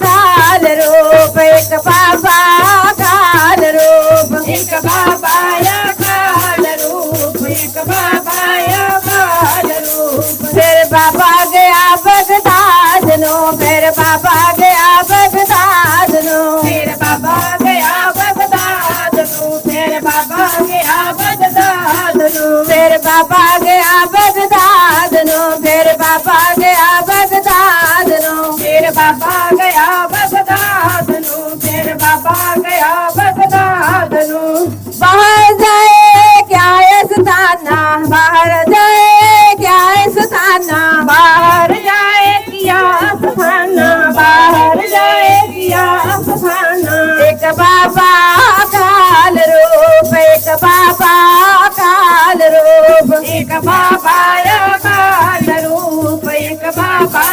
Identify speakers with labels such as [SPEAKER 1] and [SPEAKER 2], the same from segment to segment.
[SPEAKER 1] काल रूप एक बाबा काल रूप
[SPEAKER 2] एक बाबा या काल रूप एक बाबा या काल रूप
[SPEAKER 1] फिर बाबा गया बगदाद नो फिर बाबा गया बगदाद नो
[SPEAKER 2] फिर बाबा गया बगदाद नु फिर बाबा गया बगदाद नु
[SPEAKER 1] फिर बाबा गया बगदाद नो फिर बाबा गया बगदाद नो
[SPEAKER 2] फिर बाबा गया बगदाद नु फिर बाबा गया बगदाद नु
[SPEAKER 1] बाहर जाए क्या स्थाना बाहर जाए क्या स्थाना
[SPEAKER 2] बाहर जाए किया सफाना बाहर जाए किया सफाना
[SPEAKER 1] एक बाबा काल रूप एक बाबा काल रूप
[SPEAKER 2] एक बाबा या काल रूप एक बाबा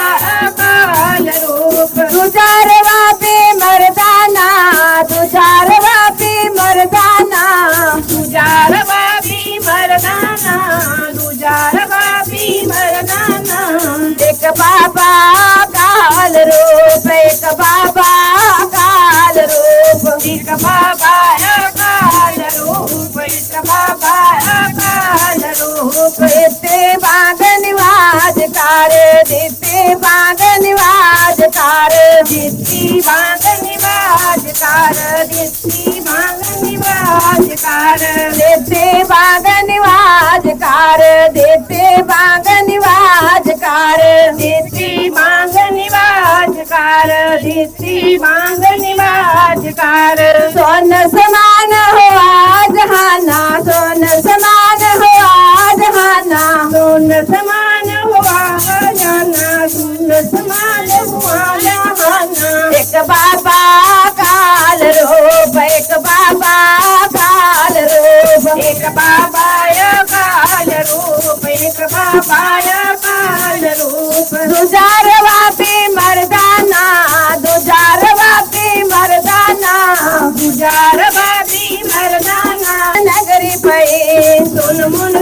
[SPEAKER 2] काल रूप
[SPEAKER 1] तुझार वापी मर्दाना तुझार वापी मर्दाना
[SPEAKER 2] तुजार बाबी मरदाना तुजार बाबी मरदाना
[SPEAKER 1] एक बाबा काल रूप एक बाबा काल रूप
[SPEAKER 2] एक बाबा या काल रूप एक बाबा या काल रूप
[SPEAKER 1] देते बागन वाजकार देते बागन वाजकार
[SPEAKER 2] जितनी बांगनी बाजकार जितनी बांगनी बाजकार
[SPEAKER 1] देते बागन वाजकार देते बागन वाजकार
[SPEAKER 2] जितनी बांगनी बाजकार जितनी बांगनी बाजकार
[SPEAKER 1] सोन समान हो आज हाना सोन समान हो आज हाना
[SPEAKER 2] सुन समान हुआ जाना सुन समान हुआ जहाना
[SPEAKER 1] एक बाबा काल रूप एक बाबा काल रूप
[SPEAKER 2] एक बाबा या काल रूप एक बाबा या काल रूप
[SPEAKER 1] दुजार वापी मर्दाना दुजार वापी मर्दाना
[SPEAKER 2] गुजार बाबी मरदाना
[SPEAKER 1] नगरी पई
[SPEAKER 2] सुन मन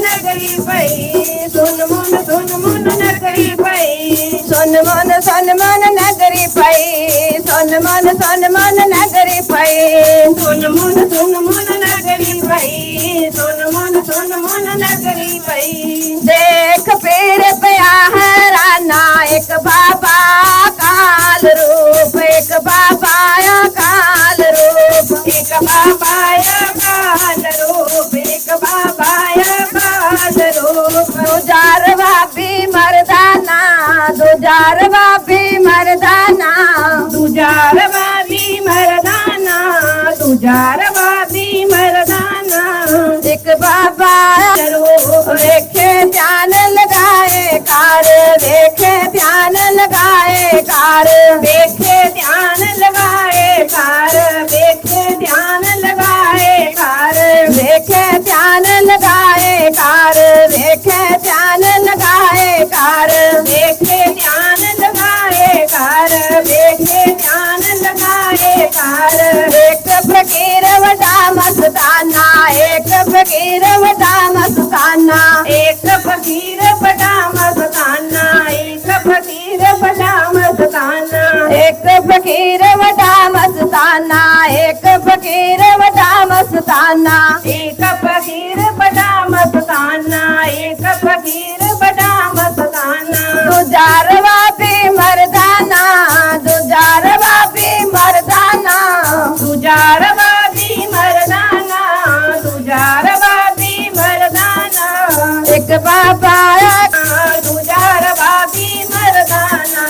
[SPEAKER 2] नगरी पई सुन मन नगरी पई
[SPEAKER 1] सोन मन नगरी पई सोन मन नगरी पई
[SPEAKER 2] सुन मन नगरी पई सुन मन नगरी पई
[SPEAKER 1] देख पेड़ पया हराना एक बाबा काल रूप एक बाबा काल रूप
[SPEAKER 2] एक बाबा या काल रूप एक बाबा या काल रूप
[SPEAKER 1] दुजार वापी मर्दाना दुजार वापी मर्दाना
[SPEAKER 2] तुजार बाबी मरदाना तुजार बाबी मरदाना
[SPEAKER 1] एक बाबा देखे ध्यान लगाए कार देखे ध्यान लगाए कार
[SPEAKER 2] देखे ध्यान लगाए कार देखे ध्यान लगाए कार
[SPEAKER 1] देखे ध्यान लगाए कार देखे ध्यान लगाए कार
[SPEAKER 2] देखे ध्यान लगाए कार देखे ध्यान लगाए कार
[SPEAKER 1] एक फकीर वडा मस्ताना एक फकीर वडा मस्ताना
[SPEAKER 2] एक फकीर बड़ा मस्ताना एक फकीर बड़ा मस्ताना
[SPEAKER 1] एक फकीर वडा मस्ताना एक फकीर वडा मस्ताना
[SPEAKER 2] एक फकीर बड़ा मस्ताना एक फकीर बड़ा मस्ताना
[SPEAKER 1] दुजार वापी मर्दाना दुजार वापी मर्दाना
[SPEAKER 2] तुजार बाबी मरदाना तुजार बाबी मरदाना
[SPEAKER 1] एक बाबा
[SPEAKER 2] तुजार बाबी मरदाना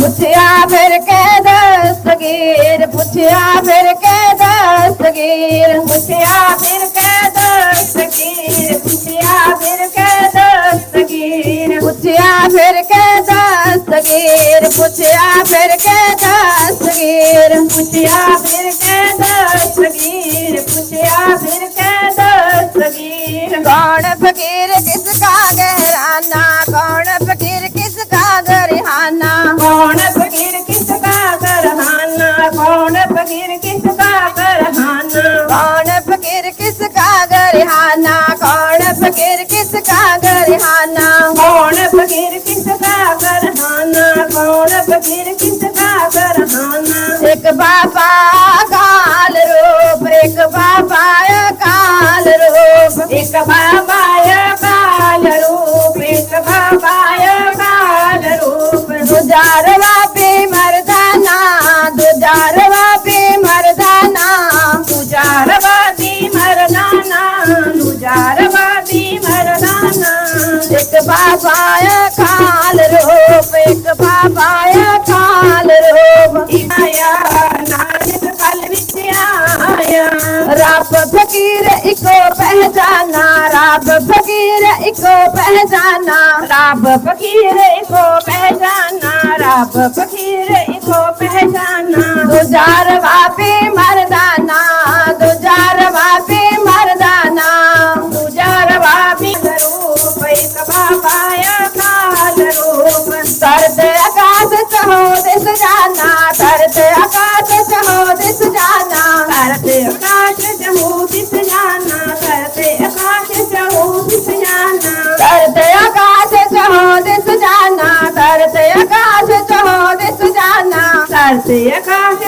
[SPEAKER 1] पुछया फिर के दस्तगीर पुछया फिर के दस्तगीर
[SPEAKER 2] पुछया फिर के दस्तगीर पुछया फिर के दस्तगीर
[SPEAKER 1] पुछया फिर के दस्तगीर पुछया फिर के दस्तगीर
[SPEAKER 2] पुछया फिर के दस्तगीर पुछया फिर के दस्तगीर
[SPEAKER 1] कौन फकीर किसका गहराना कौन फकीर किसका गरिहाना
[SPEAKER 2] कौन फकीर किसका करहाना कौन फकीर किसका करहाना
[SPEAKER 1] कौन फकीर किसका गरिहाना कौन फकीर किसका गरिहाना
[SPEAKER 2] कौन फकीर किसका करहाना कौन फकीर किसका
[SPEAKER 1] बाबा काल रूप एक बाबा काल रूप
[SPEAKER 2] एक बाबाय काल रूप एक बाबाय काल रूप
[SPEAKER 1] दुजारवा पे मर्दाना दुजारवा पे मर्दाना
[SPEAKER 2] दुजारवादी मरदाना दुजारवादी मरदाना
[SPEAKER 1] एक बाबा काल रूप एक बाबा काल रूप
[SPEAKER 2] आया नानक कल विच आया
[SPEAKER 1] रब फकीर इको पहचाना रब फकीर इको पहचाना
[SPEAKER 2] रब फकीर इको पहचाना रब फकीर इको पहचाना
[SPEAKER 1] दुजारवा पे मर्दाना दुजारवा पे मर्दाना
[SPEAKER 2] दुजारवादी रूप एक बाबाय काल रूप
[SPEAKER 1] तरत आकाश चहो दिस जाना तरत आकाश चहो दिस जाना
[SPEAKER 2] करते आकाश चहु दिस जाना करते आकाश चहु दिस जाना
[SPEAKER 1] तरत आकाश चहो दिस जाना तरत आकाश चहो दिस जाना
[SPEAKER 2] करते आकाश